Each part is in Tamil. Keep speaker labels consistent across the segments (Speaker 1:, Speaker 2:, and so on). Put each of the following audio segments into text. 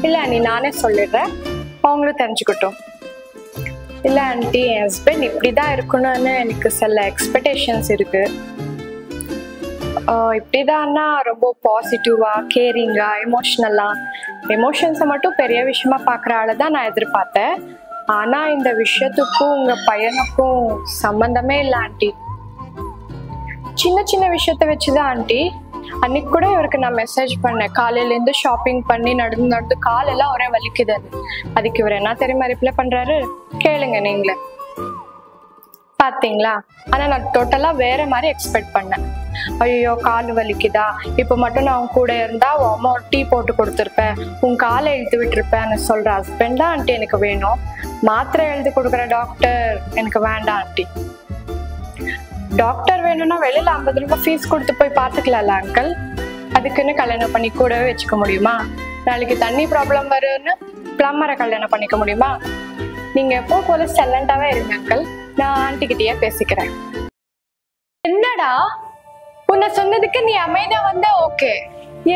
Speaker 1: இல்ல நீ நானே சொல்லிடுறேன், அவங்களும் தெரிஞ்சுக்கிட்டோம். இல்ல ஆண்டி, என் ஹஸ்பண்ட் இப்படிதான் இருக்கணும்னு எனக்கு சில எக்ஸ்பெக்டேஷன்ஸ் இருக்கு. இப்படிதான்னா ரொம்ப பாசிட்டிவா, கேரிங்கா, எமோஷன்ஸை மட்டும் பெரிய விஷயமா பாக்குற ஆளதான் நான் எதிர்பார்த்தேன். ஆனா இந்த விஷயத்துக்கும் உங்க பையனுக்கும் சம்பந்தமே இல்லை ஆண்டி. சின்ன சின்ன விஷயத்த வச்சுதான் ஆண்டி. அன்னைக்கு கூட இவருக்கு நான் மெசேஜ் பண்ணேன், காலையில இருந்து ஷாப்பிங் பண்ணி நடந்து காலெல்லாம் ஒரே வலிக்குது. அதுக்கு இவர் என்ன தெரியுமா ரிப்ளை பண்றாரு, கேளுங்க நீங்களே. பாத்தீங்களா? ஆனா நான் டோட்டலா வேற மாதிரி எக்ஸ்பெக்ட் பண்ணேன். ஐயோ கால் வலிக்குதா, இப்ப மட்டும் நான் உன் கூட இருந்தா அம்மா டீ போட்டு கொடுத்துருப்பேன், உன் காலை இழுத்து விட்டுருப்பேன்னு சொல்ற ஹஸ்பண்ட் தான் ஆண்டி எனக்கு வேணும். மாத்திரை எழுதி கொடுக்குற டாக்டர் எனக்கு வேண்டாம் ஆண்டி. டாக்டர் வேணும்னா வெளியில 50 ரூபாய் ஃபீஸ் கொடுத்து போய் பாத்துக்கலாம்ல அங்கிள். அதுக்குன்னு கல்யாணம் பண்ணி கூடவே வச்சுக்க முடியுமா? நாளைக்கு தண்ணி ப்ராப்ளம் வரும்னு பிளம்பரை கல்யாணம் பண்ணிக்க முடியுமா? நீங்க எப்போ போல சைலண்டாவே இருங்க அங்கிள், நான் ஆண்டி கிட்டயே பேசிக்கிறேன். என்னடா உன்னை சொன்னதுக்கு நீ அமைதியா வந்த ஓகே,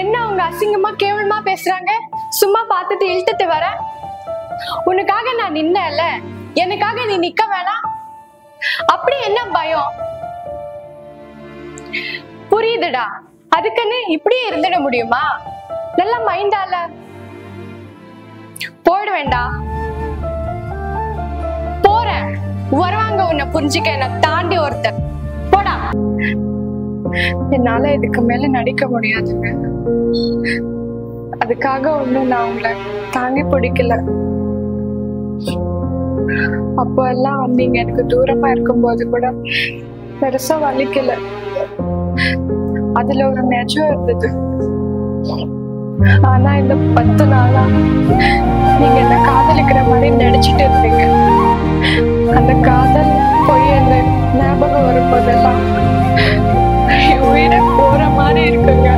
Speaker 1: என்ன உங்க அசிங்கமா கேவலமா பேசுறாங்க? சும்மா பார்த்துட்டு இழுத்துட்டு வர. உனக்காக நான் நின்னல, எனக்காக நீ நிக்க வேணாம்? அப்படி என்ன பயம்? புரியுதுடா, அதுக்குன்னு இப்படியே இருந்துட முடியுமா? நல்லா மைண்டால போயிட வேண்டாம். போறேன், வருவாங்க உன்னை புரிஞ்சுக்க, என்ன தாண்டி ஒருத்தர். போடா. என்னால இதுக்கு மேல நடிக்க முடியாதுங்க. அதுக்காக ஒண்ணும் நான் உங்களை தாங்கி பிடிக்கல. அப்போ எல்லாம் நீங்க எனக்கு தூரமா இருக்கும்போது கூட பெருசா வலிக்கல. அதுல ஒரு நெஜம் இருந்தது. ஆனா இந்த 10 நாளா நீங்க என்ன காதலிக்கிற மாதிரி நடிச்சிட்டு இருந்தீங்க. அந்த காதல் போய் அந்த ஞாபகம் வரும்போதெல்லாம் உயிரை போற மாதிரி இருக்குங்க.